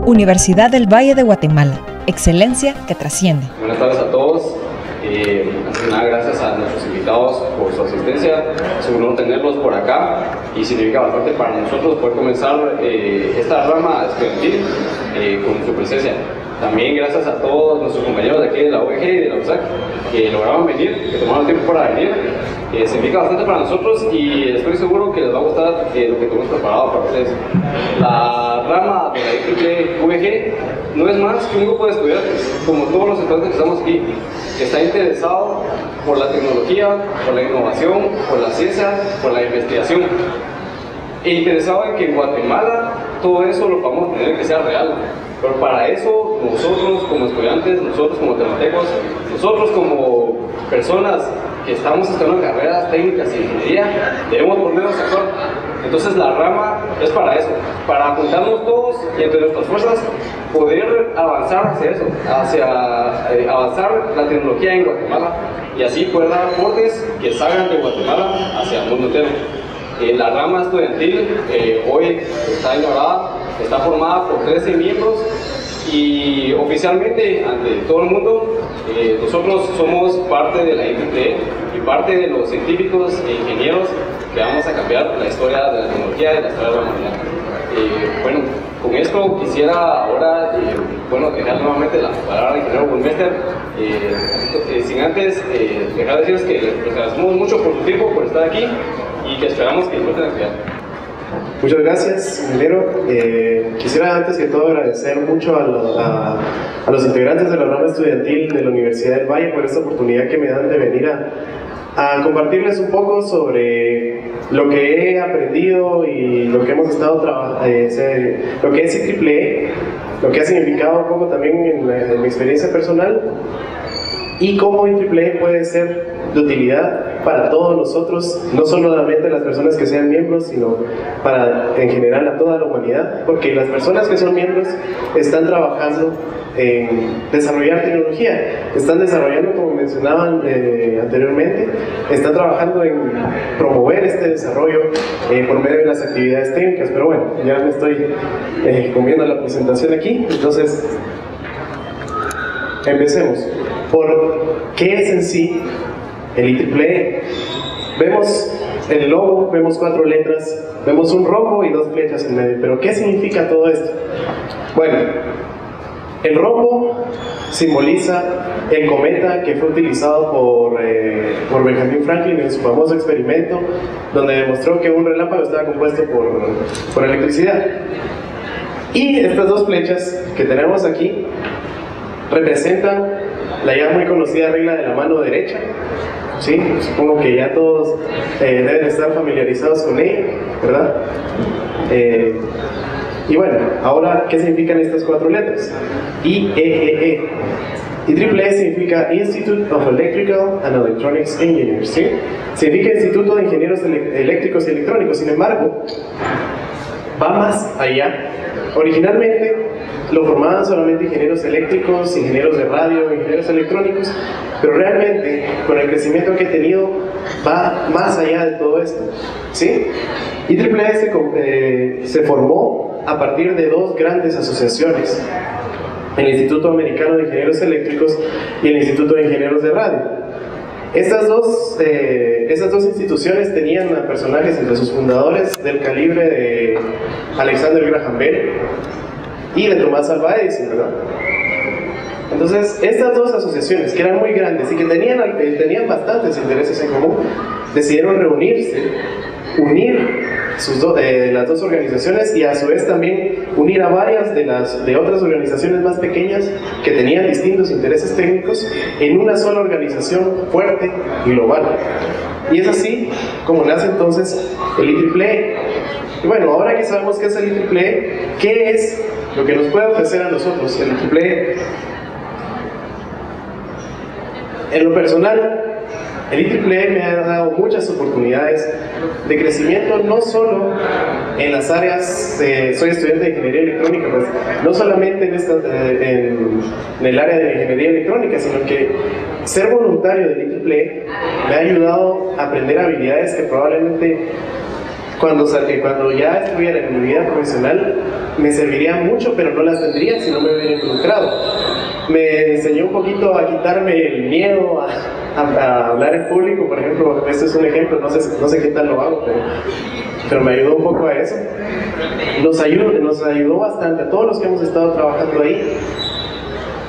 Universidad del Valle de Guatemala. Excelencia que trasciende. Buenas tardes a todos. Antes de nada, gracias a nuestros invitados por su asistencia. Es un honor tenerlos por acá y significa bastante para nosotros poder comenzar esta rama estudiantil con su presencia. También gracias a todos nuestros compañeros de aquí de la UVG y de la USAC que lograron venir, que tomaron tiempo para venir. Significa bastante para nosotros y estoy seguro que les va a gustar lo que tenemos preparado para ustedes. La rama de la IEEE UVG no es más que un grupo de estudiantes, como todos los estudiantes que estamos aquí, que está interesado por la tecnología, por la innovación, por la ciencia, por la investigación. E interesado en que en Guatemala todo eso lo vamos a tener que sea real. Pero para eso, nosotros como estudiantes, nosotros como tematecos, nosotros como personas que estamos estudiando carreras técnicas y ingeniería, debemos ponernos de acuerdo. Entonces la rama es para eso, para juntarnos todos y entre nuestras fuerzas poder avanzar hacia eso, hacia avanzar la tecnología en Guatemala y así poder dar aportes que salgan de Guatemala hacia el mundo entero. La rama estudiantil hoy está inaugurada, está formada por 13 miembros y oficialmente ante todo el mundo nosotros somos parte de la IEEE y parte de los científicos e ingenieros que vamos a cambiar la historia de la tecnología y la historia de la humanidad. Bueno, con esto quisiera ahora dejar nuevamente la palabra al ingeniero Burmester, sin antes dejar de decirles que les agradecemos mucho por su tiempo, por estar aquí y que esperamos que disfruten la actividad. Muchas gracias, ingeniero. Quisiera antes que todo agradecer mucho a los integrantes de la rama estudiantil de la Universidad del Valle por esta oportunidad que me dan de venir a compartirles un poco sobre lo que he aprendido y lo que hemos estado trabajando, lo que es IEEE, lo que ha significado un poco también en mi experiencia personal y cómo IEEE puede ser de utilidad para todos nosotros, no solamente las personas que sean miembros, sino para en general a toda la humanidad, porque las personas que son miembros están trabajando en desarrollar tecnología, están desarrollando, como mencionaban anteriormente, están trabajando en promover este desarrollo por medio de las actividades técnicas. Pero bueno, ya me estoy comiendo la presentación aquí, entonces empecemos por qué es en sí el IEEE. Vemos el logo, vemos 4 letras, vemos un rombo y 2 flechas en medio. Pero ¿qué significa todo esto? Bueno, el rombo simboliza el cometa que fue utilizado por Benjamin Franklin en su famoso experimento, donde demostró que un relámpago estaba compuesto por electricidad. Y estas 2 flechas que tenemos aquí representan la ya muy conocida regla de la mano derecha. Sí, supongo que ya todos deben estar familiarizados con ella, ¿verdad? Y bueno, ahora, ¿qué significan estas 4 letras? IEEE. IEEE significa Institute of Electrical and Electronics Engieneers, ¿sí? Significa Instituto de Ingenieros Eléctricos y Electrónicos. Sin embargo, va más allá. Originalmente lo formaban solamente ingenieros eléctricos, ingenieros de radio, ingenieros electrónicos, pero realmente con el crecimiento que he tenido va más allá de todo esto, ¿sí? IEEE se formó a partir de 2 grandes asociaciones, el Instituto Americano de Ingenieros Eléctricos y el Instituto de Ingenieros de Radio. Esas dos instituciones tenían a personajes entre sus fundadores del calibre de Alexander Graham Bell y de Tomás Alva Edison, ¿verdad? Entonces, estas 2 asociaciones, que eran muy grandes y que tenían bastantes intereses en común, decidieron reunirse, unir las 2 organizaciones y a su vez también unir a varias de otras organizaciones más pequeñas que tenían distintos intereses técnicos en una sola organización fuerte y global. Y es así como nace entonces el IEEE. Y bueno, ahora que sabemos qué es el IEEE, ¿qué es lo que nos puede ofrecer a nosotros el IEEE? En lo personal, el IEEE me ha dado muchas oportunidades de crecimiento, no solo en las áreas, soy estudiante de ingeniería electrónica, pues no solamente en el área de ingeniería electrónica, sino que ser voluntario del IEEE me ha ayudado a aprender habilidades que probablemente cuando ya estuviera en mi vida profesional me serviría mucho, pero no las tendría si no me hubiera involucrado. Me enseñó un poquito a quitarme el miedo a hablar en público, por ejemplo. Este es un ejemplo, no sé qué tal lo hago, pero me ayudó un poco a eso. Nos ayudó bastante a todos los que hemos estado trabajando ahí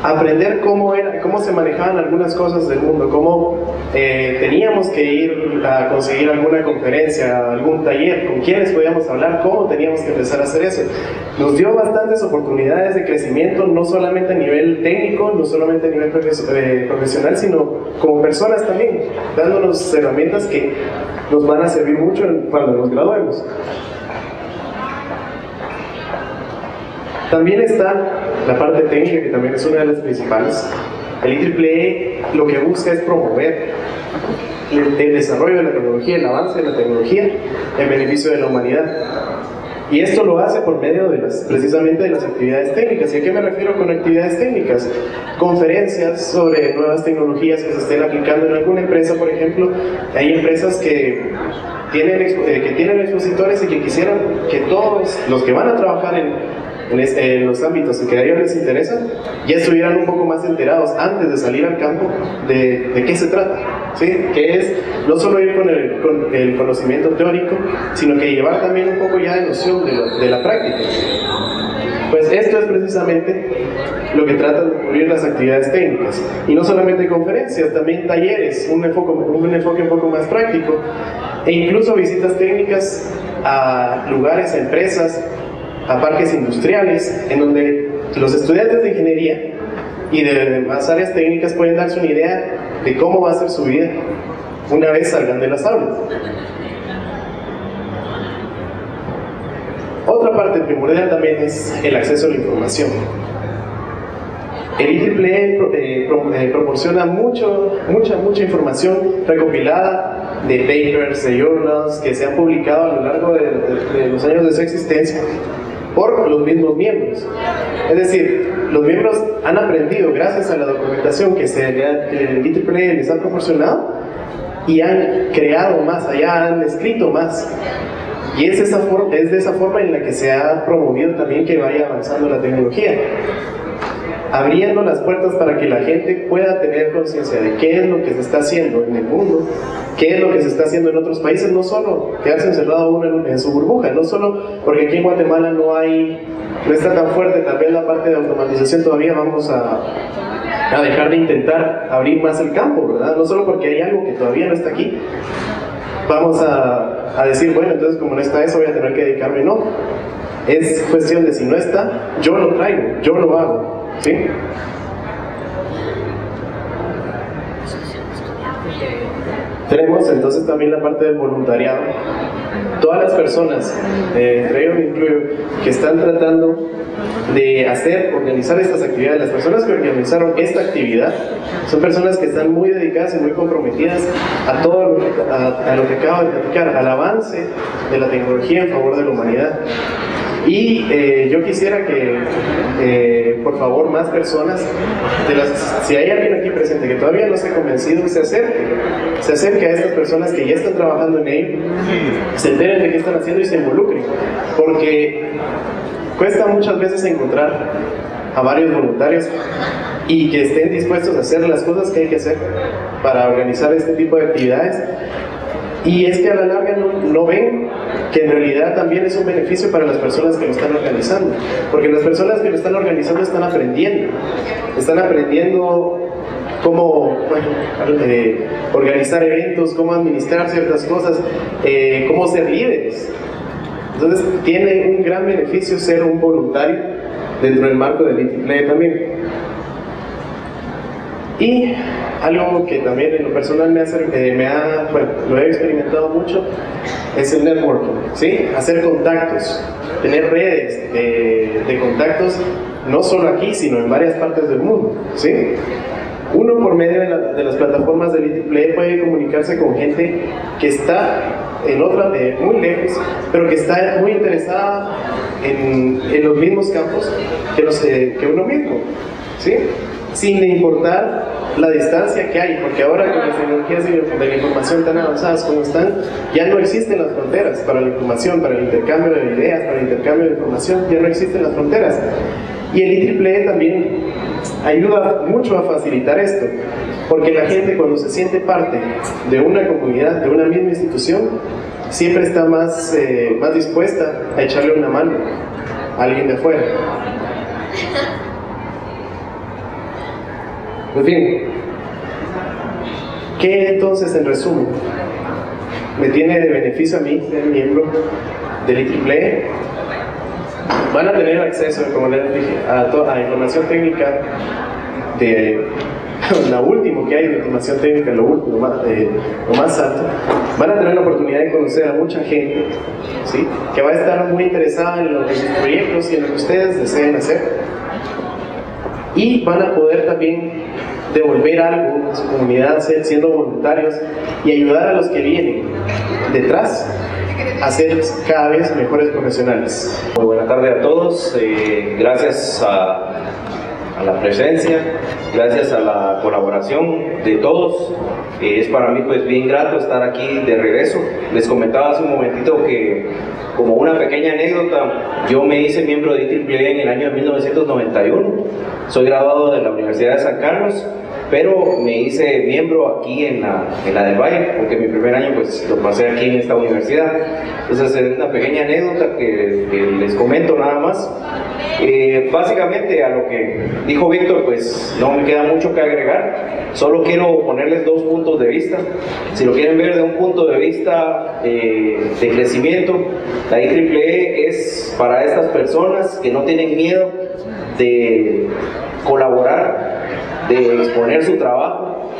a aprender cómo se manejaban algunas cosas del mundo, cómo teníamos que ir a conseguir alguna conferencia, algún taller, con quiénes podíamos hablar, cómo teníamos que empezar a hacer eso. Nos dio bastantes oportunidades de crecimiento, no solamente a nivel técnico, no solamente a nivel profesional, sino como personas también, dándonos herramientas que nos van a servir mucho cuando nos graduemos. También está la parte técnica, que también es una de las principales. El IEEE lo que busca es promover el desarrollo de la tecnología, el avance de la tecnología en beneficio de la humanidad. Y esto lo hace por medio precisamente de las actividades técnicas. ¿Y a qué me refiero con actividades técnicas? Conferencias sobre nuevas tecnologías que se estén aplicando en alguna empresa, por ejemplo. Hay empresas que tienen expositores y que quisieran que todos los que van a trabajar en los ámbitos en que a ellos les interesan, ya estuvieran un poco más enterados antes de salir al campo de qué se trata, ¿sí? Que es no solo ir con el conocimiento teórico, sino que llevar también un poco ya de noción de la práctica. Pues esto es precisamente lo que tratan de cubrir las actividades técnicas. Y no solamente conferencias, también talleres, un enfoque un poco más práctico, e incluso visitas técnicas a lugares, a empresas, a parques industriales, en donde los estudiantes de ingeniería y de demás áreas técnicas pueden darse una idea de cómo va a ser su vida una vez salgan de las aulas. Otra parte primordial también es el acceso a la información. El IEEE proporciona mucha información recopilada de papers, de journals que se han publicado a lo largo de los años de su existencia por los mismos miembros. Es decir, los miembros han aprendido gracias a la documentación que el IEEE les ha proporcionado y han creado más, allá han escrito más. Y es de esa forma en la que se ha promovido también que vaya avanzando la tecnología, abriendo las puertas para que la gente pueda tener conciencia de qué es lo que se está haciendo en el mundo, qué es lo que se está haciendo en otros países, no solo quedarse encerrado uno en su burbuja, no solo porque aquí en Guatemala no está tan fuerte tal vez la parte de automatización, todavía vamos a dejar de intentar abrir más el campo, ¿verdad? No solo porque hay algo que todavía no está aquí, vamos a decir, bueno, entonces como no está eso voy a tener que dedicarme, no. Es cuestión de si no está, yo lo traigo, yo lo hago, ¿sí? Tenemos entonces también la parte del voluntariado. Todas las personas, entre ellos me incluyo, que están tratando de organizar estas actividades, las personas que organizaron esta actividad, son personas que están muy dedicadas y muy comprometidas a todo a lo que acabo de platicar, al avance de la tecnología en favor de la humanidad. Y yo quisiera que, por favor, más personas, si hay alguien aquí presente que todavía no se ha convencido, se acerque a estas personas que ya están trabajando en ello, se enteren de qué están haciendo y se involucren, porque cuesta muchas veces encontrar a varios voluntarios y que estén dispuestos a hacer las cosas que hay que hacer para organizar este tipo de actividades. Y es que a la larga no ven que en realidad también es un beneficio para las personas que lo están organizando, porque las personas que lo están organizando están aprendiendo cómo organizar eventos, cómo administrar ciertas cosas, cómo ser líderes. Entonces tiene un gran beneficio ser un voluntario dentro del marco del IEEE también. Y algo que también en lo personal lo he experimentado mucho, es el networking, ¿sí? Hacer contactos, tener redes de contactos, no solo aquí, sino en varias partes del mundo, ¿sí? Uno, por medio de las plataformas del IEEE, puede comunicarse con gente que está muy lejos, pero que está muy interesada en los mismos campos que uno mismo, ¿sí? sin importar la distancia que hay, porque ahora con las tecnologías de la información tan avanzadas como están, ya no existen las fronteras para la información, para el intercambio de ideas, para el intercambio de información, ya no existen las fronteras. Y el IEEE también ayuda mucho a facilitar esto, porque la gente cuando se siente parte de una comunidad, de una misma institución, siempre está más dispuesta a echarle una mano a alguien de afuera. En fin, ¿qué entonces en resumen me tiene de beneficio a mí ser miembro del IEEE? Van a tener acceso, como les dije, a información técnica de lo último que hay de información técnica, lo más alto. Van a tener la oportunidad de conocer a mucha gente, ¿sí?, que va a estar muy interesada en los proyectos y en lo que ustedes deseen hacer, y van a poder también devolver algo a su comunidad siendo voluntarios y ayudar a los que vienen detrás a ser cada vez mejores profesionales. Muy buena tarde a todos, gracias a la presencia, gracias a la colaboración de todos. Es para mí pues bien grato estar aquí de regreso. Les comentaba hace un momentito que, como una pequeña anécdota, yo me hice miembro de IEEE en el año de 1991. Soy graduado de la Universidad de San Carlos, pero me hice miembro aquí en la del Valle, porque mi primer año pues lo pasé aquí en esta universidad. Entonces es una pequeña anécdota que les comento nada más. Básicamente a lo que dijo Víctor pues no me queda mucho que agregar, solo quiero ponerles dos puntos de vista. Si lo quieren ver de un punto de vista de crecimiento, la IEEE es para estas personas que no tienen miedo de colaborar, de exponer su trabajo,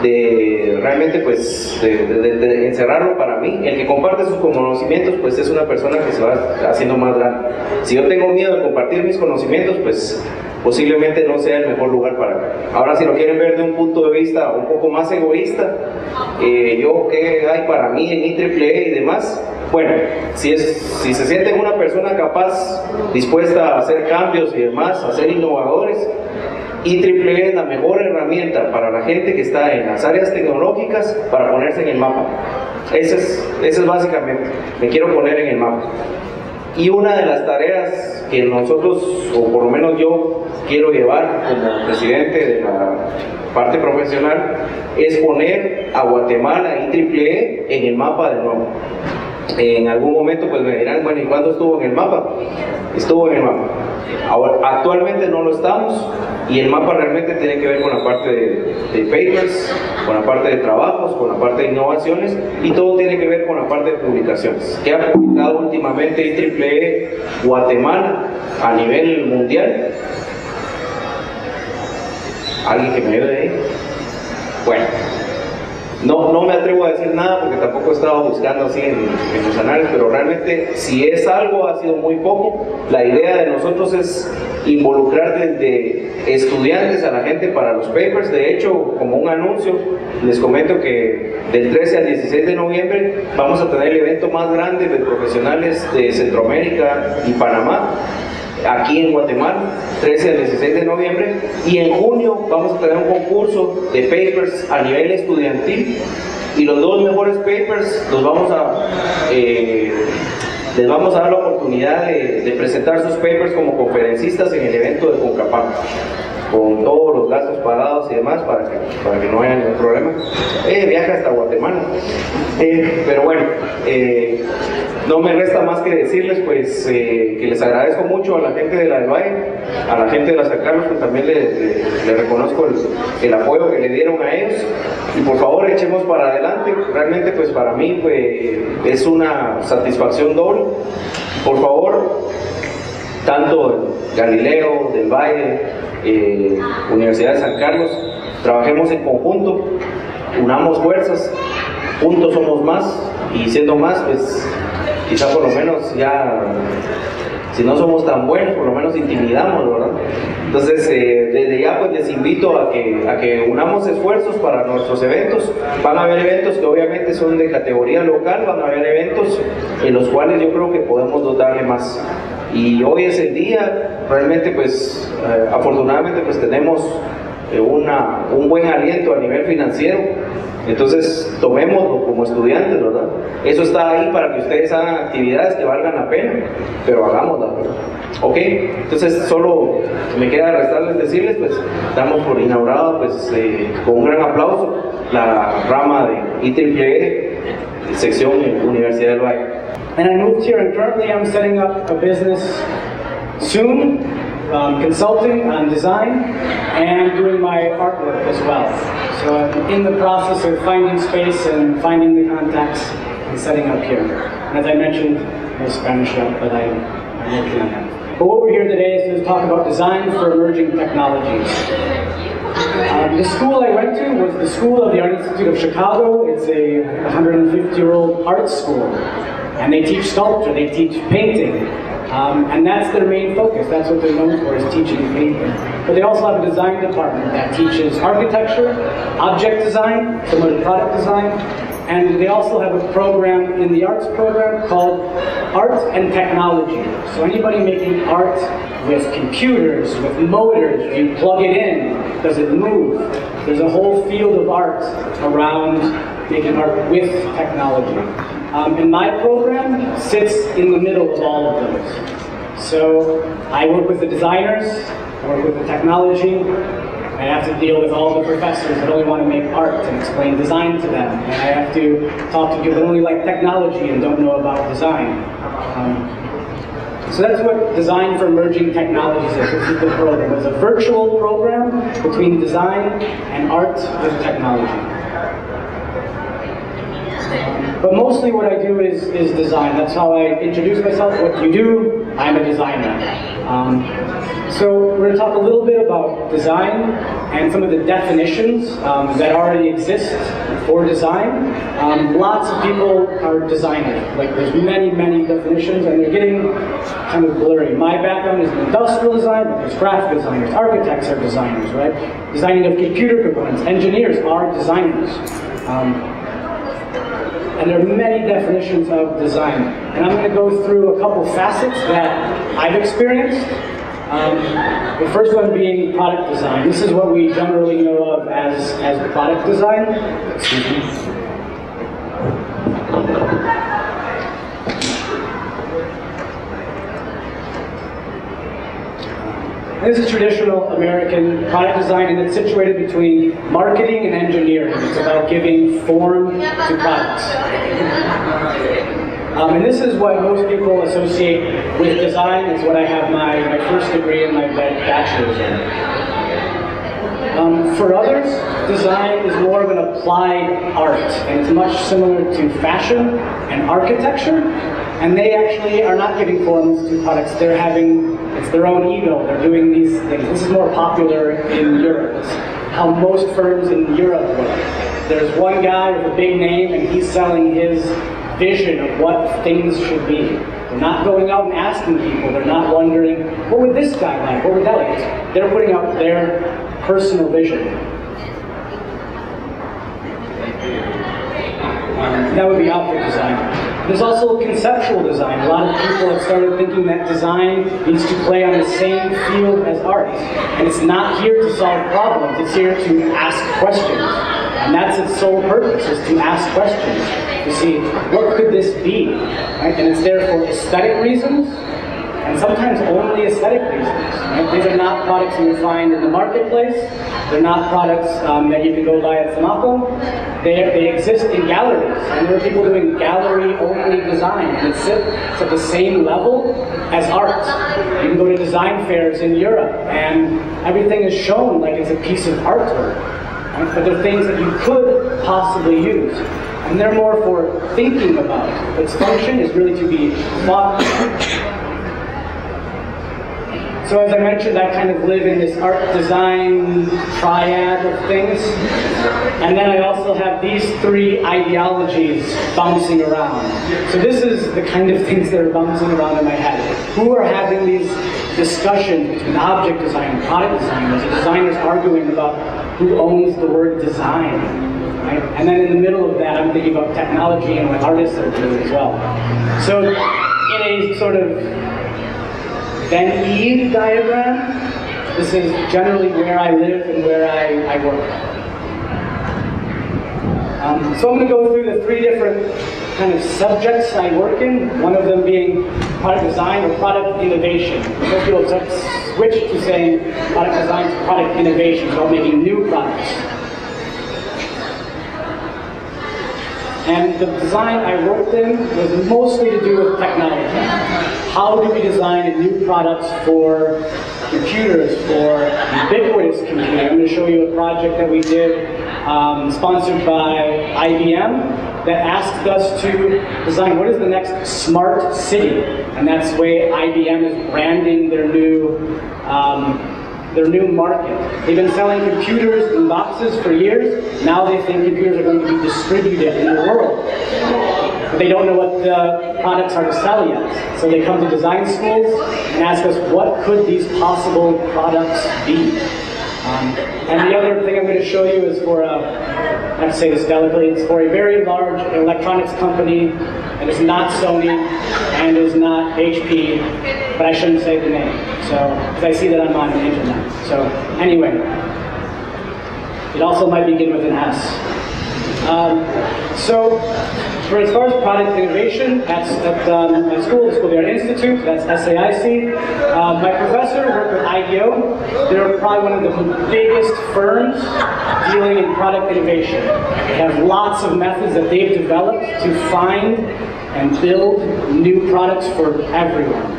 de realmente pues de encerrarlo. Para mí, el que comparte sus conocimientos pues es una persona que se va haciendo más grande. Si yo tengo miedo de compartir mis conocimientos, pues posiblemente no sea el mejor lugar para mí. Ahora, si lo quieren ver de un punto de vista un poco más egoísta, yo qué hay para mí en IEEE y demás. Bueno, si se sienten una persona capaz, dispuesta a hacer cambios y demás, a ser innovadores, IEEE es la mejor herramienta para la gente que está en las áreas tecnológicas para ponerse en el mapa. Eso es básicamente, me quiero poner en el mapa. Y una de las tareas que nosotros, o por lo menos yo, quiero llevar como presidente de la parte profesional, es poner a Guatemala, IEEE, en el mapa de nuevo. En algún momento pues me dirán, bueno, ¿y cuándo estuvo en el mapa? Estuvo en el mapa. Ahora, actualmente no lo estamos, y el mapa realmente tiene que ver con la parte de papers, con la parte de trabajos, con la parte de innovaciones, y todo tiene que ver con la parte de publicaciones. ¿Qué ha publicado últimamente IEEE Guatemala a nivel mundial? ¿Alguien que me ayude ahí? Bueno, no me atrevo a decir nada porque tampoco he estado buscando así en los análisis, pero realmente si es algo ha sido muy poco. La idea de nosotros es involucrar desde estudiantes a la gente para los papers. De hecho, como un anuncio, les comento que del 13 al 16 de noviembre vamos a tener el evento más grande de profesionales de Centroamérica y Panamá, aquí en Guatemala, 13 al 16 de noviembre, y en junio vamos a tener un concurso de papers a nivel estudiantil, y los dos mejores papers les vamos a dar la oportunidad de presentar sus papers como conferencistas en el evento de Concapam, con todos los gastos pagados y demás, para que no haya ningún problema. Viaja hasta Guatemala. Pero bueno, no me resta más que decirles pues que les agradezco mucho a la gente de la del Valle, a la gente de la San Carlos, que también le reconozco el apoyo que le dieron a ellos, y por favor echemos para adelante. Realmente pues para mí pues es una satisfacción doble. Por favor, tanto Galileo, del Valle, Universidad de San Carlos, trabajemos en conjunto, unamos fuerzas, juntos somos más, y siendo más pues quizá por lo menos ya, si no somos tan buenos, por lo menos intimidamos, ¿verdad? Entonces desde ya pues les invito a que unamos esfuerzos para nuestros eventos. Van a haber eventos que obviamente son de categoría local, van a haber eventos en los cuales yo creo que podemos dotarle más. Y hoy es el día, realmente pues afortunadamente pues tenemos un buen aliento a nivel financiero, entonces tomémoslo como estudiantes, ¿verdad? Eso está ahí para que ustedes hagan actividades que valgan la pena, pero hagámoslas, ¿verdad? Ok, entonces solo me queda restarles decirles, pues damos por inaugurado pues con un gran aplauso la rama de IEEE, sección Universidad del Valle. And I moved here, and currently I'm setting up a business soon, consulting on design and doing my artwork as well. So I'm in the process of finding space and finding the contacts and setting up here. And as I mentioned, no Spanish yet, but I'm working on that. But what we're here today is to talk about design for emerging technologies. The school I went to was the School of the Art Institute of Chicago. It's a 150-year-old art school. And they teach sculpture, they teach painting. And that's their main focus. That's what they're known for, is teaching painting. But they also have a design department that teaches architecture, object design, similar to product design. And they also have a program in the arts program called Art and Technology. So anybody making art with computers, with motors, you plug it in, does it move? There's a whole field of art around making art with technology. And my program sits in the middle of all of those. So I work with the designers, I work with the technology, I have to deal with all the professors that only want to make art and explain design to them. And I have to talk to people that only like technology and don't know about design. So that's what Design for Emerging Technologies is. This is the program. It's a virtual program between design and art with technology. But mostly what I do is design. That's how I introduce myself. What do you do? I'm a designer. So we're going to talk a little bit about design and some of the definitions that already exist for design. Lots of people are designers. Like there's many, many definitions, and they're getting kind of blurry. My background is in industrial design, but there's graphic designers, architects are designers, right? Designing of computer components, engineers are designers. And there are many definitions of design. And I'm going to go through a couple facets that I've experienced. The first one being product design. This is what we generally know of as product design. Excuse me. This is traditional American product design, and it's situated between marketing and engineering. It's about giving form to products. And this is what most people associate with design. It's what I have my first degree and my bachelor's in. For others, design is more of an applied art, and it's much similar to fashion and architecture. And they actually are not giving forms to products. It's their own ego. They're doing these things. This is more popular in Europe. It's how most firms in Europe work. There's one guy with a big name, and he's selling his vision of what things should be. They're not going out and asking people. They're not wondering, what would this guy like? What would that like? They're putting out their personal vision. That would be object design. There's also conceptual design. A lot of people have started thinking that design needs to play on the same field as art. And it's not here to solve problems. It's here to ask questions. And that's its sole purpose, is to ask questions. To see, what could this be? Right? And it's there for aesthetic reasons, and sometimes only aesthetic reasons. Right? These are not products you find in the marketplace. They're not products that you can go buy at Samaco. They exist in galleries, and there are people doing gallery-only design, and it's at the same level as art. You can go to design fairs in Europe, and everything is shown like it's a piece of artwork. Right? But they're things that you could possibly use. And they're more for thinking about. Its function is really to be thought about. So as I mentioned, I kind of live in this art design triad of things. And then I also have these three ideologies bouncing around. So this is the kind of things that are bouncing around in my head. Who are having these discussions between object design and product design? There's the designers arguing about who owns the word design. Right? And then in the middle of that, I'm thinking about technology and what artists are doing as well. So in a sort of Venn E diagram. This is generally where I live and where I work. So I'm going to go through the three different kind of subjects I work in, one of them being product design or product innovation. Most people switch to saying product design to product innovation, so making new products. And the design I worked in was mostly to do with technology. How do we design new products for computers, for ubiquitous computing? I'm going to show you a project that we did sponsored by IBM that asked us to design what is the next smart city. And that's the way IBM is branding their new market. They've been selling computers in boxes for years. Now they think computers are going to be distributed in the world. But they don't know what the products are to sell yet. So they come to design schools and ask us, what could these possible products be? And the other thing I'm going to show you is for, I have to say this delicately, it's for a very large electronics company, and it's not Sony, and is not HP, but I shouldn't say the name, because I see that I'm on the internet. So anyway, it also might begin with an S. So for as far as product innovation, at my school, the School of the Art Institute, that's SAIC, my professor worked with IDEO. They're probably one of the biggest firms dealing in product innovation. They have lots of methods that they've developed to find and build new products for everyone.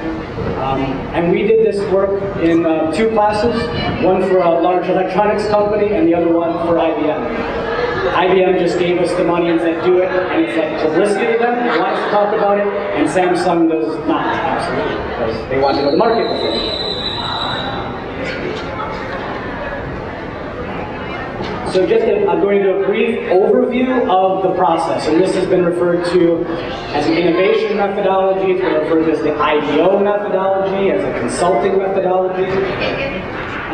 And we did this work in two classes, one for a large electronics company and the other one for IBM. IBM just gave us the money and said, do it, and it's like publicity to them, they want us to talk about it, and Samsung does not, absolutely, because they want to go to market with it. So I'm going to do a brief overview of the process, and this has been referred to as an innovation methodology, it's been referred to as the IDEO methodology, as a consulting methodology.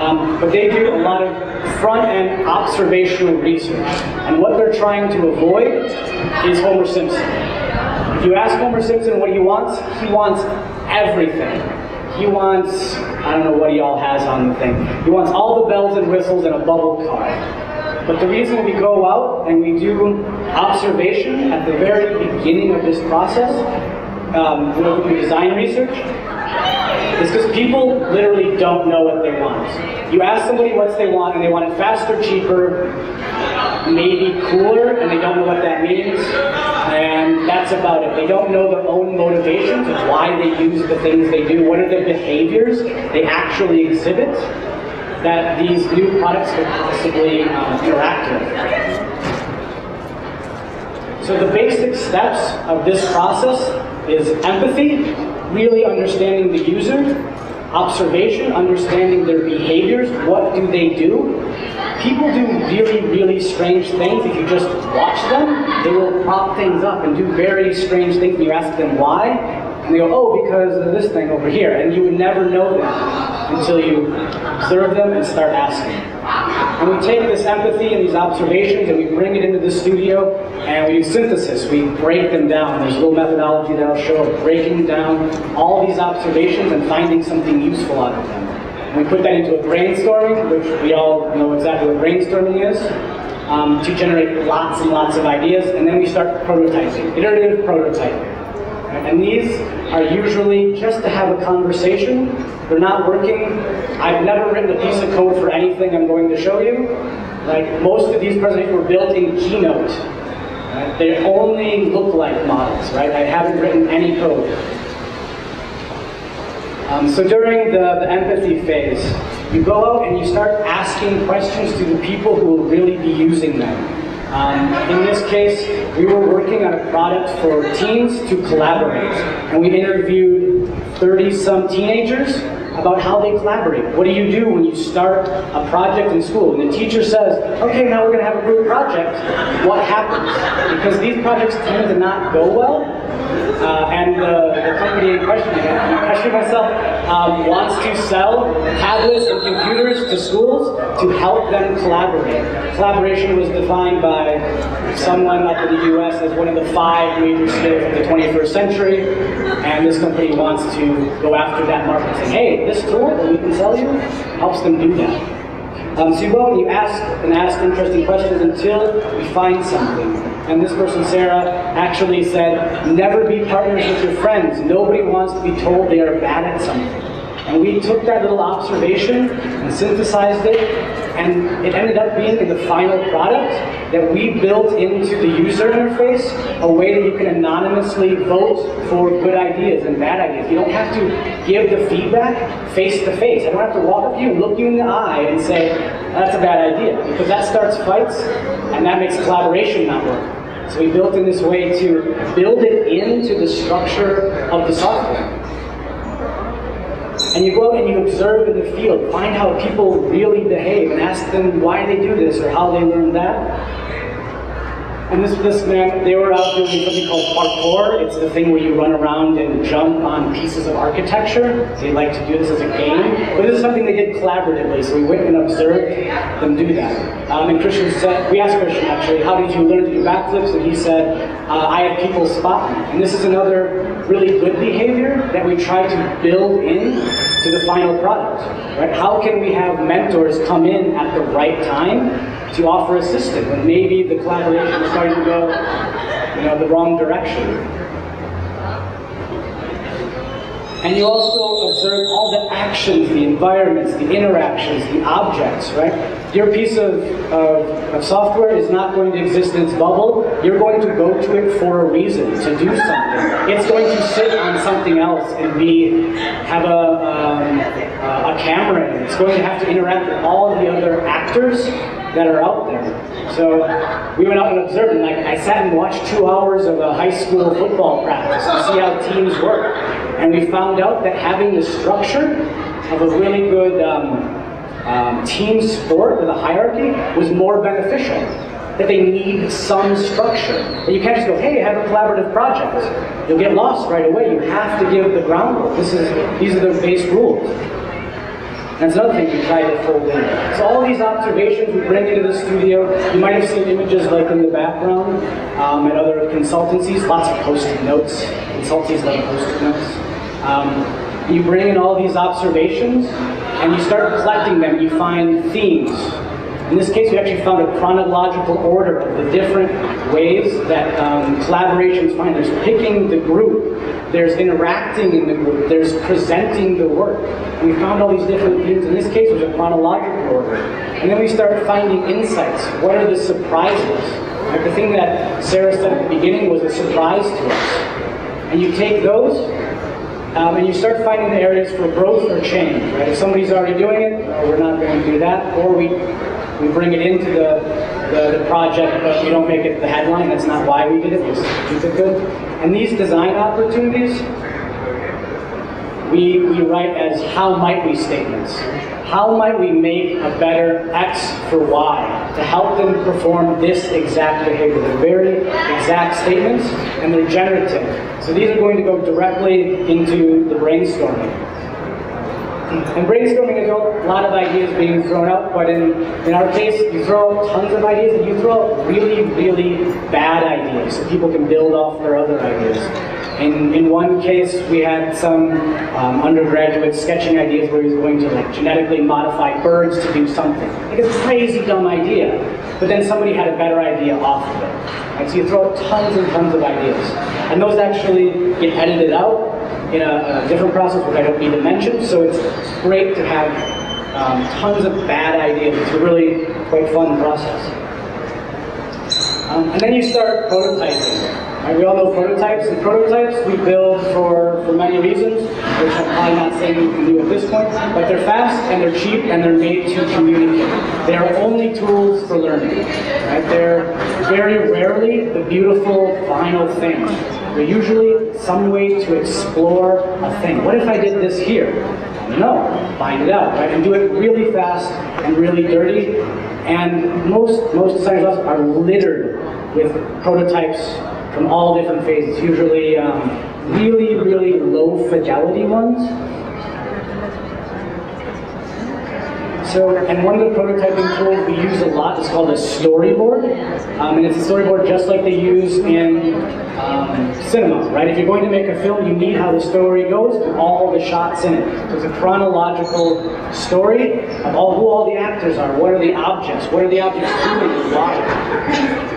But they do a lot of front-end observational research. And what they're trying to avoid is Homer Simpson. If you ask Homer Simpson what he wants everything. He wants, I don't know what he all has on the thing. He wants all the bells and whistles and a bubble car. But the reason we go out and we do observation at the very beginning of this process, when we do design research, is because people literally don't know what they want. You ask somebody what they want, and they want it faster, cheaper, maybe cooler, and they don't know what that means, and that's about it. They don't know their own motivations of why they use the things they do, what are the behaviors they actually exhibit that these new products could possibly interact with. So the basic steps of this process is empathy, really understanding the user, observation, understanding their behaviors, what do they do. People do really, really strange things. If you just watch them, they will prop things up and do very strange things, and you ask them why, and they go, oh, because of this thing over here, and you would never know that until you observe them and start asking. And we take this empathy and these observations and we bring it into the studio and we use synthesis. We break them down. There's a little methodology that I'll show of breaking down all these observations and finding something useful out of them. And we put that into a brainstorming, which we all know exactly what brainstorming is, to generate lots and lots of ideas, and then we start prototyping, iterative prototyping. And these are usually just to have a conversation. They're not working. I've never written a piece of code for anything I'm going to show you. Like most of these presentations were built in Keynote. Right? They only look like models, right? I haven't written any code. So during the empathy phase, you go out and you start asking questions to the people who will really be using them. In this case, we were working on a product for teens to collaborate, and we interviewed 30-some teenagers about how they collaborate. What do you do when you start a project in school? And the teacher says, okay, now we're going to have a group project. What happens? Because these projects tend to not go well, and the company in question, I question myself, wants to sell tablets and computers to schools to help them collaborate. Collaboration was defined by someone up in the US as one of the 5 major skills of the 21st century, and this company wants wants to go after that market, saying, hey, this tool that we can sell you helps them do that. So you go and you ask interesting questions until you find something. And this person, Sarah, actually said, never be partners with your friends. Nobody wants to be told they are bad at something. And we took that little observation and synthesized it, and it ended up being in the final product that we built into the user interface a way that you can anonymously vote for good ideas and bad ideas. You don't have to give the feedback face to face. I don't have to walk up to you and look you in the eye and say, that's a bad idea, because that starts fights and that makes collaboration not work. So we built in this way to build it into the structure of the software. And you go out and you observe in the field, find how people really behave, and ask them why they do this or how they learned that. And this man, they were out doing something called parkour. It's the thing where you run around and jump on pieces of architecture. They like to do this as a game. But this is something they did collaboratively, so we went and observed them do that. And Christian said, we asked Christian actually, how did you learn to do backflips? And he said, I have people spot me. And this is another really good behavior that we try to build in to the final product. Right? How can we have mentors come in at the right time to offer assistance when maybe the collaboration is starting to go, the wrong direction? And you also observe all the actions, the environments, the interactions, the objects, right? Your piece of software is not going to exist in its bubble. You're going to go to it for a reason, to do something. It's going to sit on something else and have a camera in it. It's going to have to interact with all of the other actors that are out there. So we went out and observed, and I sat and watched 2 hours of a high school football practice to see how teams work. And we found out that having the structure of a really good team sport with a hierarchy was more beneficial. That they need some structure. That you can't just go, hey, have a collaborative project. You'll get lost right away. You have to give the groundwork. These are the base rules. That's another thing we try to fold in. So all these observations we bring into the studio. You might have seen images like in the background at other consultancies, lots of post-it notes. Consultancies love post-it notes. You bring in all these observations and you start collecting them. You find themes. In this case, we actually found a chronological order of the different ways that collaborations find. There's picking the group, there's interacting in the group, there's presenting the work. And we found all these different themes. In this case, it was a chronological order. And then we start finding insights. What are the surprises? Like the thing that Sarah said at the beginning was a surprise to us. And you take those, and you start finding the areas for growth or change. Right? If somebody's already doing it, we're not going to do that. Or we bring it into the project, but we don't make it the headline. That's not why we did it. We just keep it good. And these design opportunities, we write as how might we statements. How might we make a better X for Y to help them perform this exact behavior? They're very exact statements, and they're generative. So these are going to go directly into the brainstorming. And brainstorming is a lot of ideas being thrown out, but in our case, you throw out tons of ideas, and you throw out really, really bad ideas so people can build off their other ideas. In one case, we had some undergraduate sketching ideas where he was going to genetically modify birds to do something. Like it's a crazy dumb idea, but then somebody had a better idea off of it. Right? So you throw out tons and tons of ideas. And those actually get edited out in a different process, which I don't need to mention. So it's great to have tons of bad ideas. It's a really quite fun process. And then you start prototyping. Right, we all know prototypes, and prototypes we build for many reasons, which I'm probably not saying we can do at this point, but they're fast and they're cheap and they're made to communicate. They are only tools for learning. Right? They're very rarely the beautiful final thing. They're usually some way to explore a thing. What if I did this here? No, find it out, right? And do it really fast and really dirty. And most designers also are littered with prototypes from all different phases, usually really, really low fidelity ones. So, and one of the prototyping tools we use a lot is called a storyboard. And it's a storyboard just like they use in cinema, right? If you're going to make a film, you need how the story goes and all the shots in it. So it's a chronological story of who all the actors are, what are the objects doing, and why.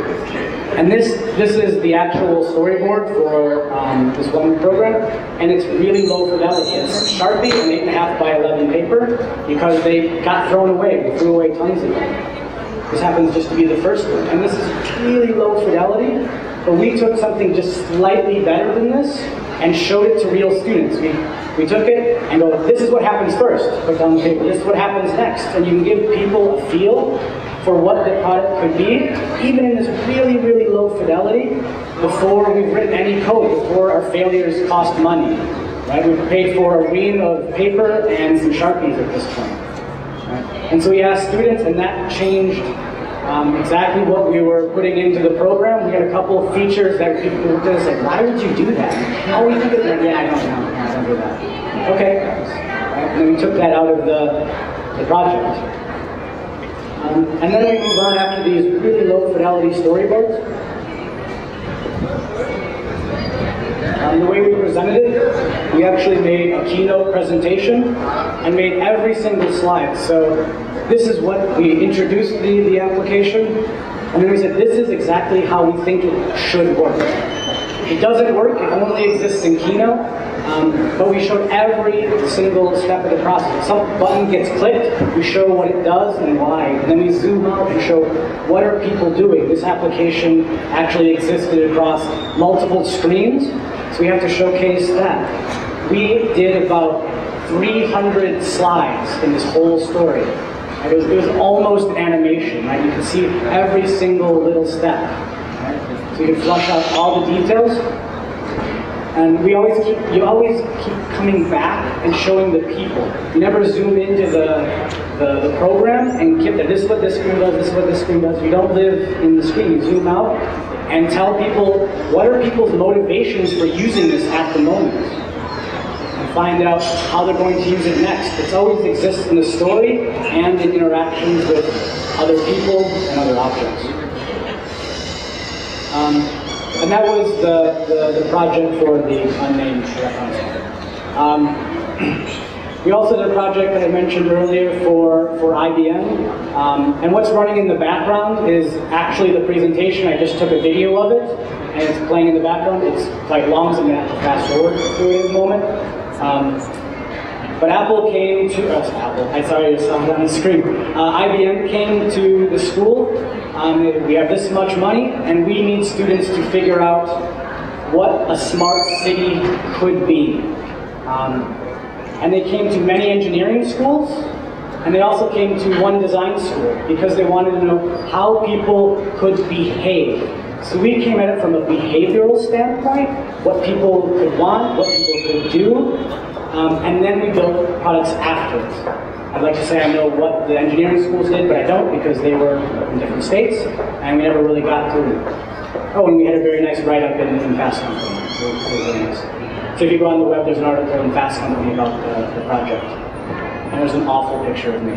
And this is the actual storyboard for this one program, and it's really low fidelity. It's Sharpie and 8.5 by 11 paper because they got thrown away. We threw away tons of them. This happens just to be the first one, and this is really low fidelity. But we took something just slightly better than this and showed it to real students. We took it and go, this is what happens first. Put down the paper. This is what happens next, and you can give people a feel for what the product could be, even in this really, really low fidelity, before we've written any code, before our failures cost money. Right? We've paid for a ream of paper and some Sharpies at this point. Right? And so we asked students, and that changed exactly what we were putting into the program. We had a couple of features that people looked at us like, why would you do that? How would you think of that? Yeah, I don't do that. Okay. Right? And then we took that out of the project. And then we move on after these really low fidelity storyboards. The way we presented it, we actually made a keynote presentation and made every single slide. So this is what we introduced the application, and then we said this is exactly how we think it should work. It doesn't work, it only exists in Keynote, but we showed every single step of the process. If some button gets clicked, we show what it does and why. And then we zoom out and show what are people doing. This application actually existed across multiple screens, so we have to showcase that. We did about 300 slides in this whole story. It was almost an animation, right? You can see every single little step. Right? So you can flush out all the details. And you always keep coming back and showing the people. You never zoom into the program and keep that this is what this screen does, this is what this screen does. You don't live in the screen. You zoom out and tell people what are people's motivations for using this at the moment. Find out how they're going to use it next. It always exists in the story and in interactions with other people and other objects. And that was the project for the unnamed concept. We also did a project that I mentioned earlier for IBM. And what's running in the background is actually the presentation. I just took a video of it, and it's playing in the background. It's quite long, so I'm going to have to fast forward to it in a moment. But Apple came to us. I saw it on the screen. IBM came to the school. We have this much money, and we need students to figure out what a smart city could be. And they came to many engineering schools, and they also came to one design school because they wanted to know how people could behave. So we came at it from a behavioral standpoint, what people could want, what people could do, and then we built products afterwards. I'd like to say I know what the engineering schools did, but I don't because they were in different states, and we never really got to it. Oh, and we had a very nice write-up in Fast Company. It was really nice. So if you go on the web, there's an article in Fast Company about the project. And there's an awful picture of me.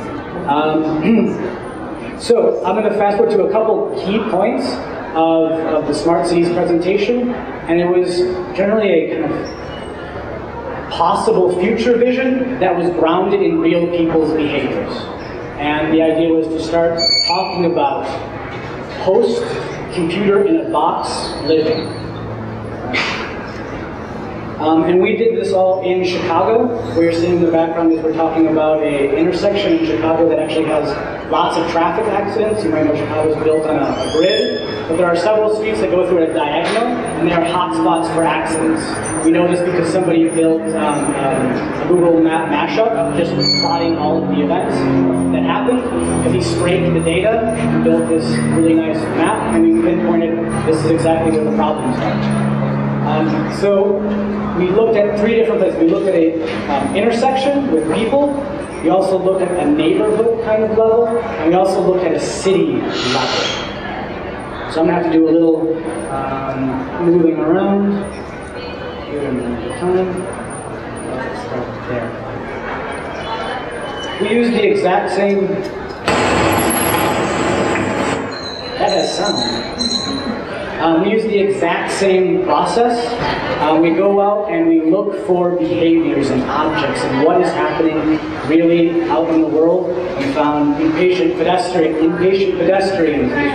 So I'm going to fast forward to a couple key points of the Smart Cities presentation, and it was generally a kind of possible future vision that was grounded in real people's behaviors. And the idea was to start talking about post-computer in a box living. And we did this all in Chicago. What you're seeing in the background is we're talking about an intersection in Chicago that actually has lots of traffic accidents. You might know Chicago's built on a grid, but there are several streets that go through at a diagonal, and they are hotspots for accidents. We know this because somebody built a Google Map mashup, just plotting all of the events that happened. Because he scraped the data and built this really nice map, and we pinpointed this is exactly where the problems are. So we looked at three different places. We looked at an intersection with people. We also looked at a neighborhood kind of level, and we also looked at a city level. So I'm going to have to do a little moving around. Here in a minute of time. Let's start there. we use the exact same, that has sound. We use the exact same process. We go out and we look for behaviors and objects and what is happening really out in the world. We found impatient pedestrians. We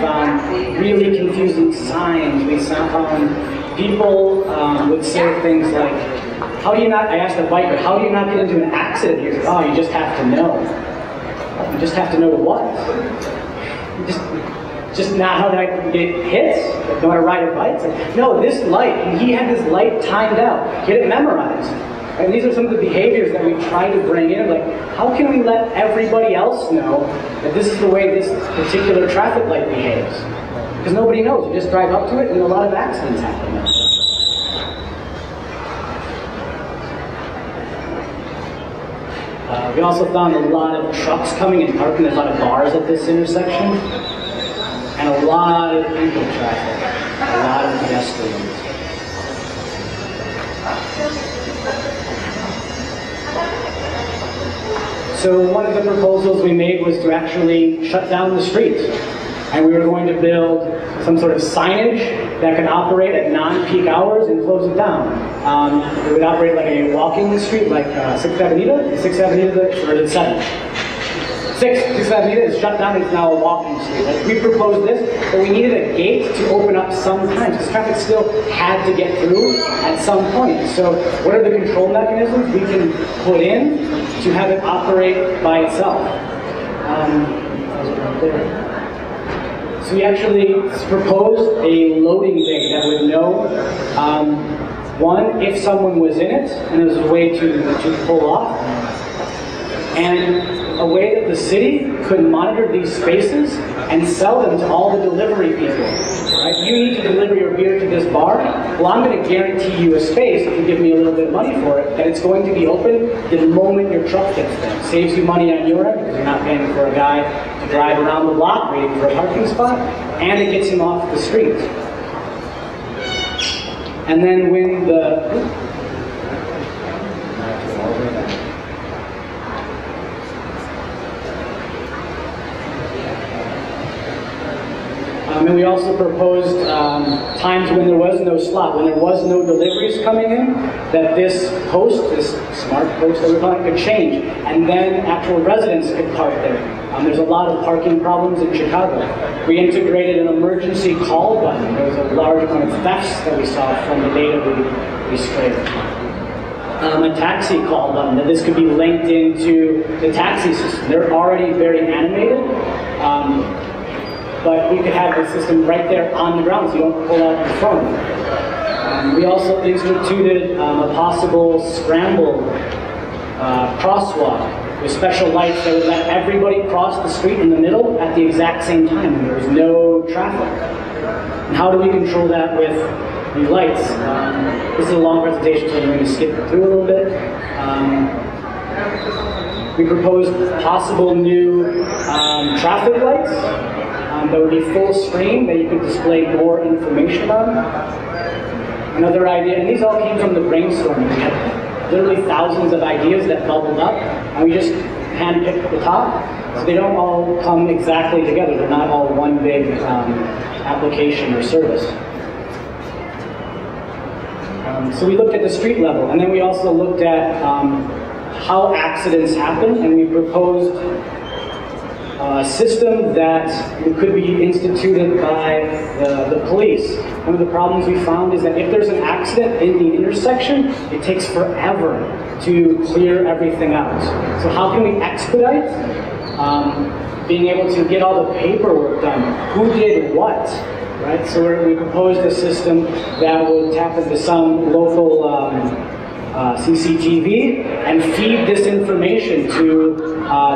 found really confusing signs. We found people would say things like, how do you not, I asked the biker, how do you not get into an accident? He goes, oh, you just have to know. You just have to know what? Just not how to get hits, know how to ride a bike. Like, no, this light, he had this light timed out. Get it memorized. And these are some of the behaviors that we try to bring in. Like, how can we let everybody else know that this is the way this particular traffic light behaves? Because nobody knows. You just drive up to it and a lot of accidents happen. We also found a lot of trucks coming and parking. There's a lot of bars at this intersection. And a lot of people traffic, a lot of pedestrians. So one of the proposals we made was to actually shut down the street. And we were going to build some sort of signage that could operate at non-peak hours and close it down. It would operate like a walking street, like 6th Avenida, or is it 7th? 6th Avenida is shut down, it's now a walking street. Like, we proposed this, but we needed a gate to open up sometimes, because traffic still had to get through at some point. So what are the control mechanisms we can put in to have it operate by itself? So we actually proposed a loading bay that would know, one, if someone was in it, and there was a way to pull off, and a way that the city could monitor these spaces and sell them to all the delivery people. Right? You need to deliver your beer to this bar. Well, I'm going to guarantee you a space, if you give me a little bit of money for it, that it's going to be open the moment your truck gets there. It saves you money on your end because you're not paying for a guy to drive around the block waiting for a parking spot, and it gets him off the street. And then when the... And we also proposed times when there was no slot, when there was no deliveries coming in, that this post, this smart post that we're calling, could change, and then actual residents could park there. There's a lot of parking problems in Chicago. We integrated an emergency call button. There was a large amount of thefts that we saw from the data we scraped. A taxi call button, that this could be linked into the taxi system. They're already very animated. But we could have the system right there on the ground so you don't pull out your phone. We also instituted a possible scramble crosswalk with special lights that would let everybody cross the street in the middle at the exact same time when there was no traffic. And how do we control that with the lights? This is a long presentation, so I'm going to skip through a little bit. We proposed possible new traffic lights. That would be full screen, that you could display more information on. Another idea, and these all came from the brainstorming. We had literally thousands of ideas that bubbled up, and we just handpicked the top. So they don't all come exactly together. They're not all one big application or service. So we looked at the street level, and then we also looked at how accidents happen, and we proposed a system that could be instituted by the police. One of the problems we found is that if there's an accident in the intersection, it takes forever to clear everything out. So how can we expedite being able to get all the paperwork done? Who did what? Right? So we proposed a system that would tap into some local CCTV and feed this information to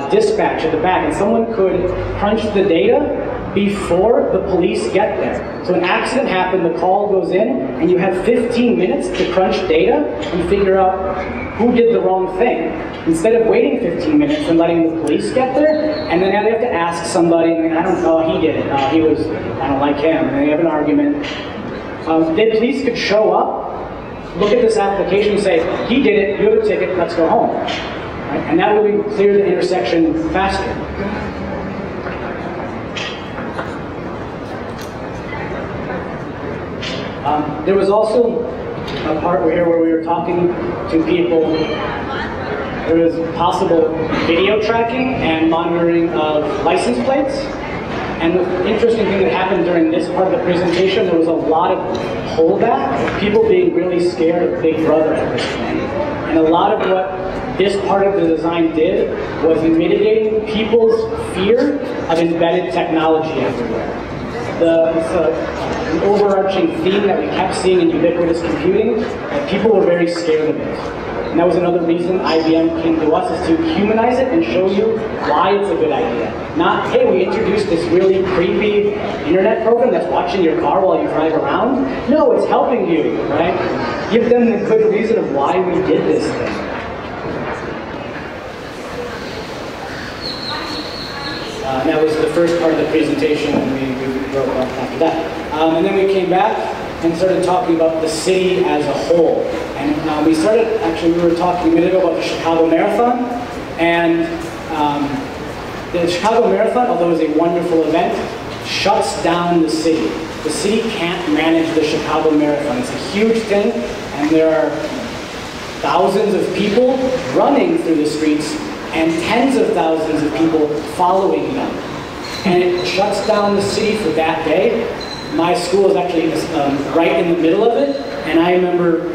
dispatch at the back, and someone could crunch the data before the police get there. So an accident happened, the call goes in, and you have 15 minutes to crunch data and figure out who did the wrong thing. Instead of waiting 15 minutes and letting the police get there, and then they have to ask somebody, and I don't know, he did it, he was, I don't like him, and they have an argument. The police could show up, look at this application and say, he did it, you have a ticket, let's go home. right? And that way we clear the intersection faster. There was also a part here where we were talking to people. There was possible video tracking and monitoring of license plates. And the interesting thing that happened during this part of the presentation, there was a lot of holdback, people being really scared of Big Brother at this point. And a lot of what this part of the design did was mitigating people's fear of embedded technology everywhere. An overarching theme that we kept seeing in ubiquitous computing, that people were very scared of it. And that was another reason IBM came to us, is to humanize it and show you why it's a good idea. Not, hey, we introduced this really creepy internet program that's watching your car while you drive around. No, it's helping you, right? Give them the good reason of why we did this thing. And that was the first part of the presentation, and we broke off after that. And then we came back and started talking about the city as a whole. And we were talking a minute ago about the Chicago Marathon. And the Chicago Marathon, although it was a wonderful event, shuts down the city. The city can't manage the Chicago Marathon. It's a huge thing, and there are thousands of people running through the streets and tens of thousands of people following them. And it shuts down the city for that day. My school is actually right in the middle of it, and I remember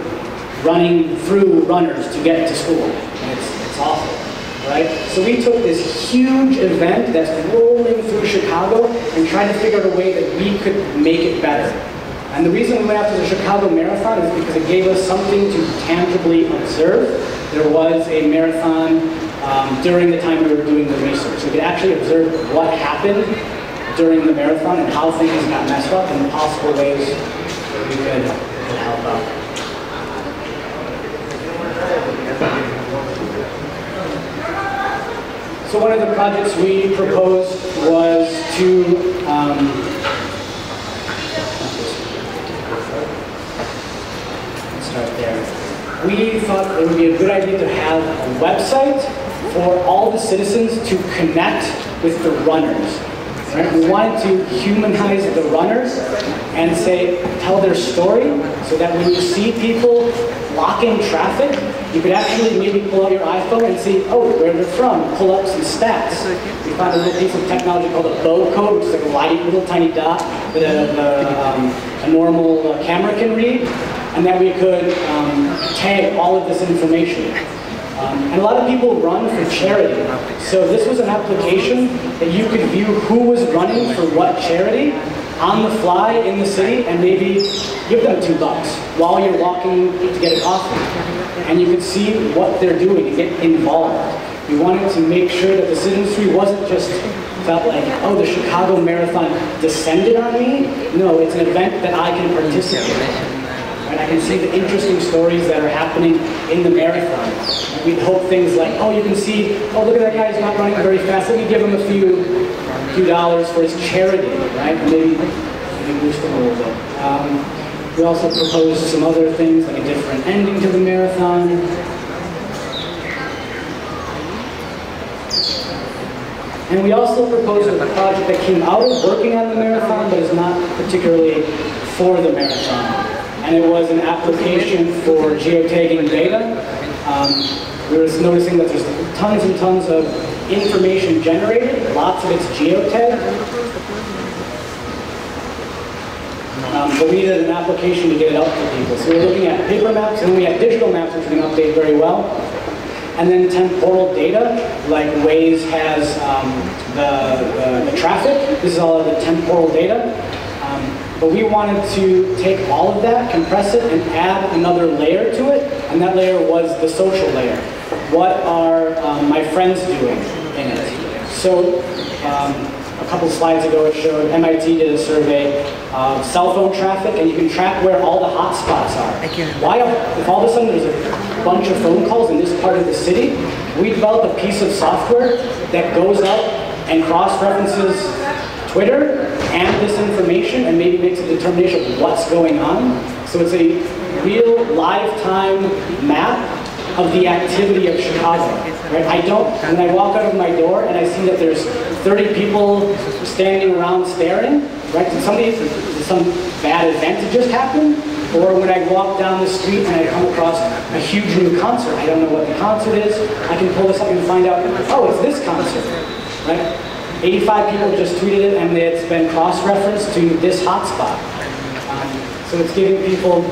running through runners to get to school. And it's awful, right? So we took this huge event that's rolling through Chicago and tried to figure out a way that we could make it better. And the reason we went after the Chicago Marathon is because it gave us something to tangibly observe. There was a marathon during the time we were doing the research. We could actually observe what happened during the marathon and how things got messed up and the possible ways that we could help out. So one of the projects we proposed was to let's start there. We thought it would be a good idea to have a website for all the citizens to connect with the runners. Right? We wanted to humanize the runners and tell their story, so that when you see people blocking traffic, you could actually maybe pull out your iPhone and see, oh, where they're from, pull up some stats. We found a little piece of technology called a bow code, which is like a light, little tiny dot that a normal camera can read, and then we could tag all of this information. And a lot of people run for charity. So this was an application that you could view who was running for what charity on the fly in the city, and maybe give them $2 while you're walking to get a coffee. And you could see what they're doing and get involved. We wanted to make sure that the citizenry wasn't just felt like, oh, the Chicago Marathon descended on me. No, it's an event that I can participate in. And I can see the interesting stories that are happening in the marathon. And we'd hope things like, oh, you can see, oh, look at that guy, he's not running very fast. Let me give him a few dollars for his charity, right? And maybe boost him a little bit. We also proposed some other things, like a different ending to the marathon. And we also proposed a project that came out of working on the marathon, but is not particularly for the marathon. And it was an application for geotagging data. We were noticing that there's tons and tons of information generated, lots of it's geotagged. But we needed an application to get it out to people. So we were looking at paper maps, and then we had digital maps, which we can update very well. And then temporal data, like Waze has the traffic. This is all of the temporal data. But we wanted to take all of that, compress it, and add another layer to it, and that layer was the social layer. What are my friends doing in it? So a couple slides ago it showed MIT did a survey of cell phone traffic, and you can track where all the hot spots are. If all of a sudden there's a bunch of phone calls in this part of the city, we developed a piece of software that goes out and cross-references Twitter and this information and maybe makes a determination of what's going on. So it's a real live-time map of the activity of Chicago. Right? When I walk out of my door and I see that there's 30 people standing around staring, right? Did some bad event that just happened? Or when I walk down the street and I come across a huge new concert, I don't know what the concert is, I can pull this up and find out, oh, it's this concert, right? 85 people just tweeted it and it's been cross-referenced to this hotspot. So it's giving people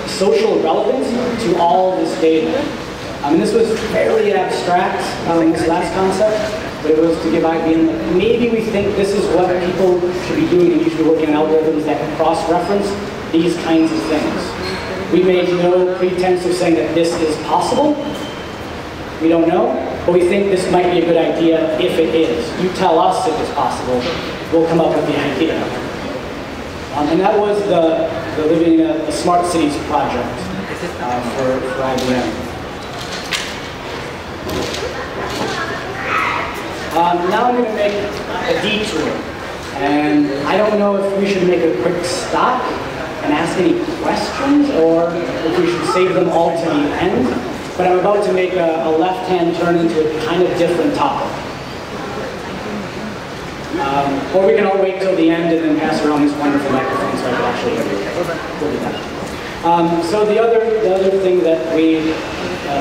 social relevance to all this data. And this was fairly abstract, this last concept, but it was to give idea, like, maybe we think this is what people should be doing, and usually working on algorithms that can cross-reference these kinds of things. We made no pretense of saying that this is possible. We don't know, but we think this might be a good idea if it is. You tell us if it's possible, we'll come up with the idea. And that was the Living in a Smart Cities project for IBM. Now I'm going to make a detour, and I don't know if we should make a quick stop and ask any questions, or if we should save them all to the end, but I'm about to make a left-hand turn into a kind of different topic. Or we can all wait till the end and then pass around these wonderful microphones so I can actually hear you. We'll do that. So the other thing that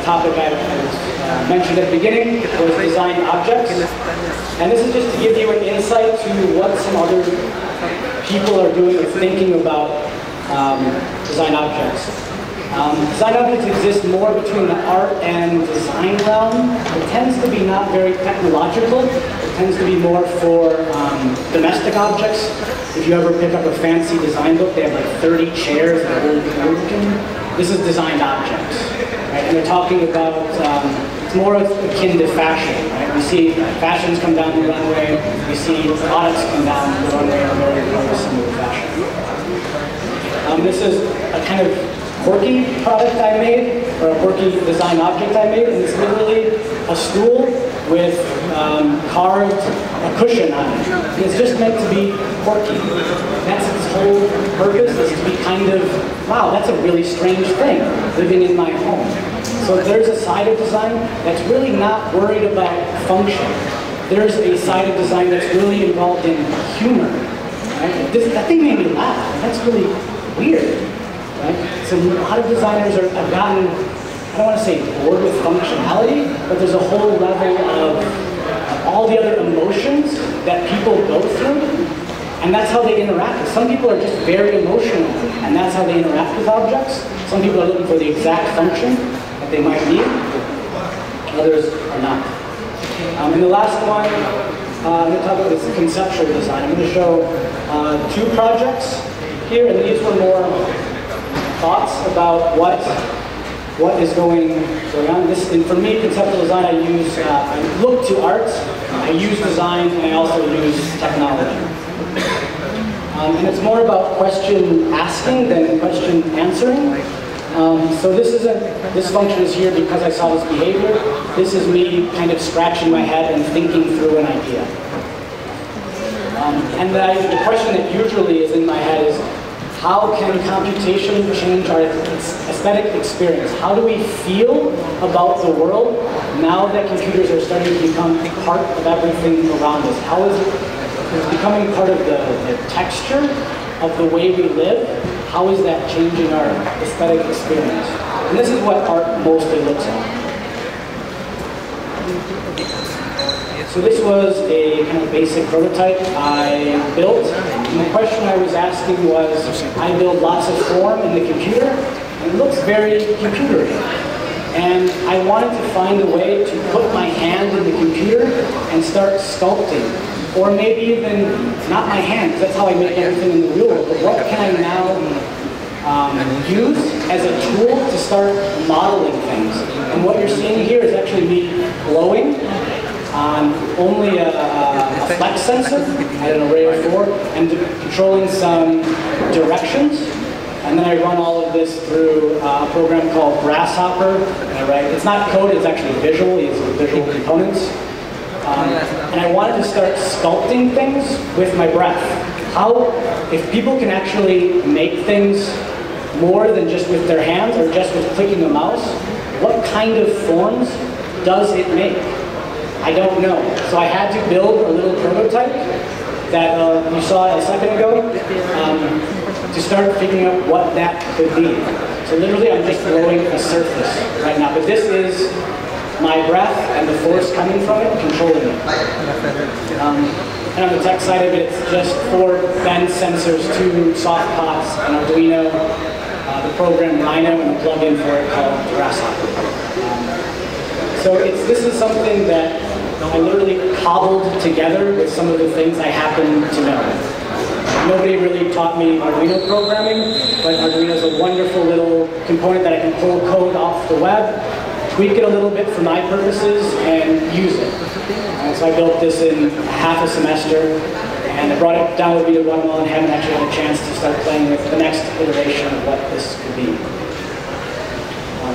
topic I mentioned at the beginning was design objects. And this is just to give you an insight to what some other people are doing or thinking about design objects. Design objects exist more between the art and design realm. It tends to be not very technological. It tends to be more for domestic objects. If you ever pick up a fancy design book, they have like 30 chairs that are really cool looking. This is designed objects. Right? And they're talking about, it's more akin to fashion. Right? We see fashions come down the runway. We see products come down the runway in a very similar fashion. This is a kind of quirky product I made, or a quirky design object I made, and it's literally a stool with carved a cushion on it. And it's just meant to be quirky. That's its whole purpose, is to be kind of, wow, that's a really strange thing, living in my home. So there's a side of design that's really not worried about function. There's a side of design that's really involved in humor. Right? That thing made me laugh. That's really weird. Right? So a lot of designers have gotten, I don't want to say bored with functionality, but there's a whole level of all the other emotions that people go through, and that's how they interact. Some people are just very emotional, and that's how they interact with objects. Some people are looking for the exact function that they might need, others are not. And the last one, I'm going to talk about this conceptual design. I'm going to show two projects here, and these were more thoughts about what is going on. And for me, conceptual design, I look to art, I use design, and I also use technology. And it's more about question asking than question answering. So this function is here because I saw this behavior. This is me kind of scratching my head and thinking through an idea. And the question that usually is in my head is, how can computation change our aesthetic experience? How do we feel about the world now that computers are starting to become part of everything around us? How is it becoming part of the texture of the way we live? How is that changing our aesthetic experience? And this is what art mostly looks like. So this was a kind of basic prototype I built. And the question I was asking was, I build lots of form in the computer, and it looks very computery. And I wanted to find a way to put my hand in the computer and start sculpting. Or maybe even, not my hand, because that's how I make everything in the real world, but what can I now use as a tool to start modeling things. And what you're seeing here is actually me blowing on only a flex sensor at an array of 4 and controlling some directions. And then I run all of this through a program called Grasshopper. It's not code, it's actually visual, it's visual components. And I wanted to start sculpting things with my breath. If people can actually make things more than just with their hands or just with clicking a mouse, what kind of forms does it make? I don't know. So I had to build a little prototype that you saw a second ago to start figuring out what that could be. So literally I'm just blowing a surface right now, but this is my breath and the force coming from it controlling it. And on the tech side of it, it's just 4 bend sensors, 2 soft pots, an Arduino, the program Rhino, and a plugin for it called Grasshopper. So this is something that I literally cobbled together with some of the things I happen to know. Nobody really taught me Arduino programming, but Arduino is a wonderful little component that I can pull code off the web, tweak it a little bit for my purposes, and use it. So I built this in half a semester, and I brought it down with me to Guatemala and haven't actually had a chance to start playing with the next iteration of what this could be.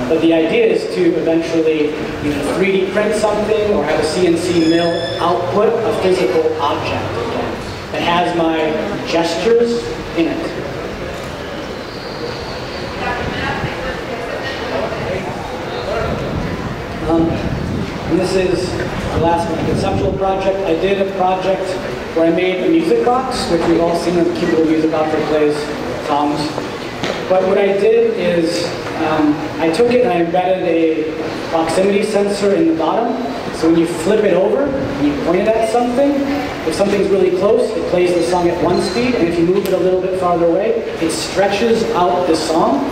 But the idea is to eventually either 3D print something or have a CNC mill output a physical object again that has my gestures in it. And this is the last one, conceptual project. I did a project where I made a music box, which we've all seen, a cute little music box that plays songs. But what I did is I took it and I embedded a proximity sensor in the bottom. So when you flip it over and you point it at something, if something's really close, it plays the song at 1 speed, and if you move it a little bit farther away, it stretches out the song,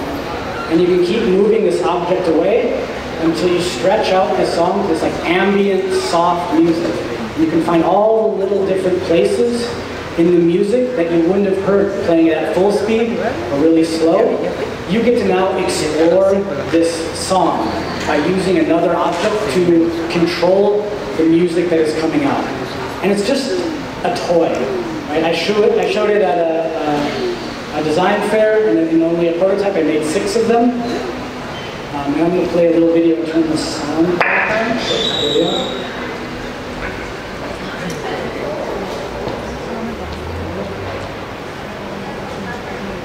and you can keep moving this object away until you stretch out the song to this like ambient, soft music. You can find all the little different places in the music that you wouldn't have heard playing it at full speed or really slow. You get to now explore this song by using another object to control the music that is coming out. And it's just a toy, right? I showed it at a design fair, and in only a prototype. I made 6 of them. And I'm going to play a little video and turn the sound back on.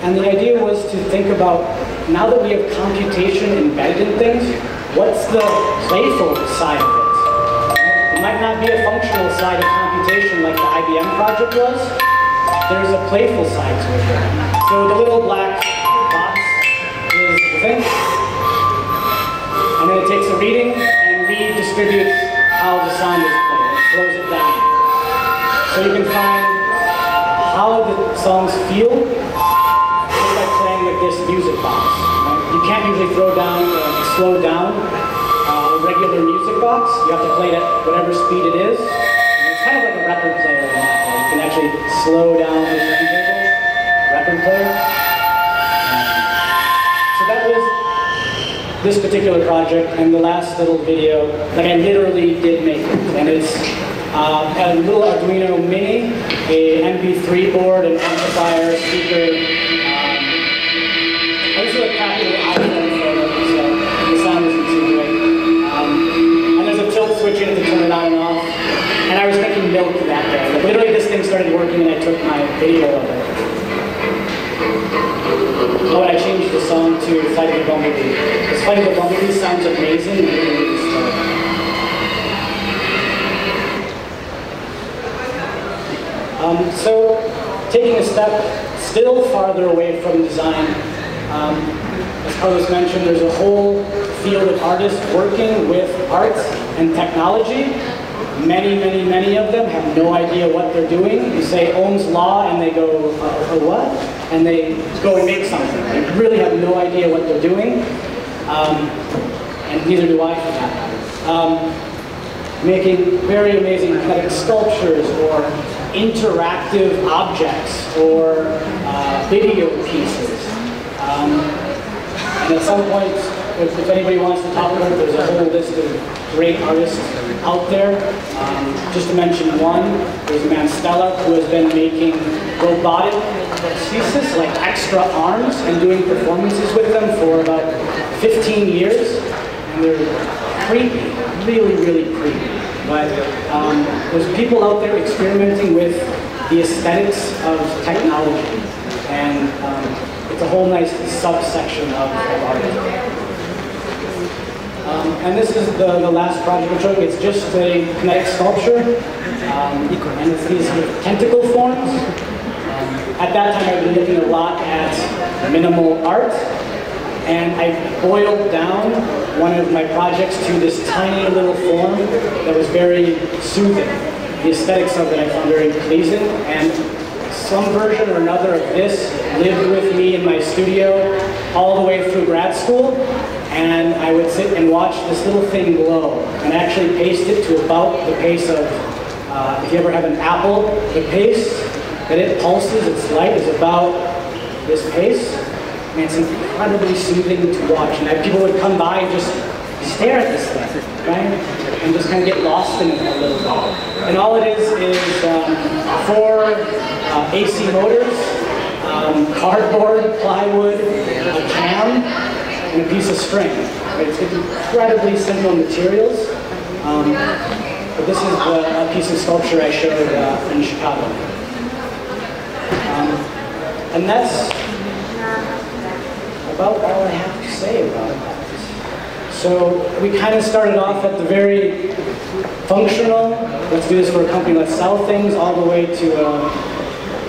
And the idea was to think about, now that we have computation embedded in things, what's the playful side of it? It might not be a functional side of computation like the IBM project was. There's a playful side to it. So the little black box is the thing. And then it takes a reading and redistributes how the sound is played. It slows it down. So you can find how the songs feel just by playing with this music box. Right? You can't usually slow down a regular music box. You have to play it at whatever speed it is. And it's kind of like a record player in that way. You can actually slow down the turntable, record player. So that was this particular project, and the last little video, like I literally did make it, and it's a little Arduino Mini, a MP3 board, an amplifier, speaker. This is a crappy little iPhone photo, so the sound isn't too great. And there's a tilt switch in it to turn it on and off. And I was making milk that day. Like, literally, this thing started working, and I took my video of it. Oh, and I changed the song to Flight of the Bumblebee. Because Flight of the Bumblebee sounds amazing and really, really slow. So, taking a step still farther away from design, as Carlos mentioned, there's a whole field of artists working with arts and technology. Many of them have no idea what they're doing. You say Ohm's Law and they go, what? And they go and make something. They really have no idea what they're doing. And neither do I for that matter. Making very amazing kinetic sculptures or interactive objects or video pieces. And at some point, if anybody wants to talk about it, there's a whole list of great artists out there. Just to mention one, there's a man, Stella, who has been making robotic prosthesis, like extra arms, and doing performances with them for about 15 years. And they're creepy, really creepy. But there's people out there experimenting with the aesthetics of technology. And it's a whole nice subsection of art. And this is the last project we're showing. It's just a kinetic sculpture, and it's these sort of tentacle forms. At that time, I've been looking a lot at minimal art, and I boiled down one of my projects to this tiny little form that was very soothing. The aesthetics of it I found very pleasing, and some version or another of this lived with me in my studio all the way through grad school, and I would sit and watch this little thing glow, and actually paste it to about the pace of, if you ever have an apple, the pace that it pulses, its light is about this pace, and it's incredibly soothing to watch. And people would come by and just stare at this thing, right? And just kind of get lost in it a little bit. And all it is 4 AC motors, cardboard, plywood, a cam, and a piece of string. It's incredibly simple materials, but this is a piece of sculpture I showed in Chicago. And that's about all I have to say about that. So we kind of started off at the very functional, let's do this for a company, let's sell things, all the way to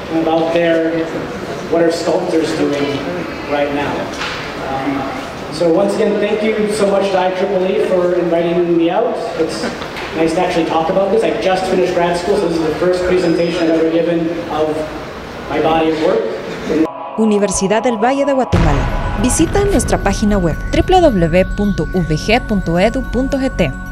kind of out there, what are sculptors doing right now. So once again, thank you so much to IEEE for inviting me out. It's nice to actually talk about this. I just finished grad school, so this is the first presentation I've ever given of my body of work. Universidad del Valle de Guatemala. Visita nuestra página web www.uvg.edu.gt.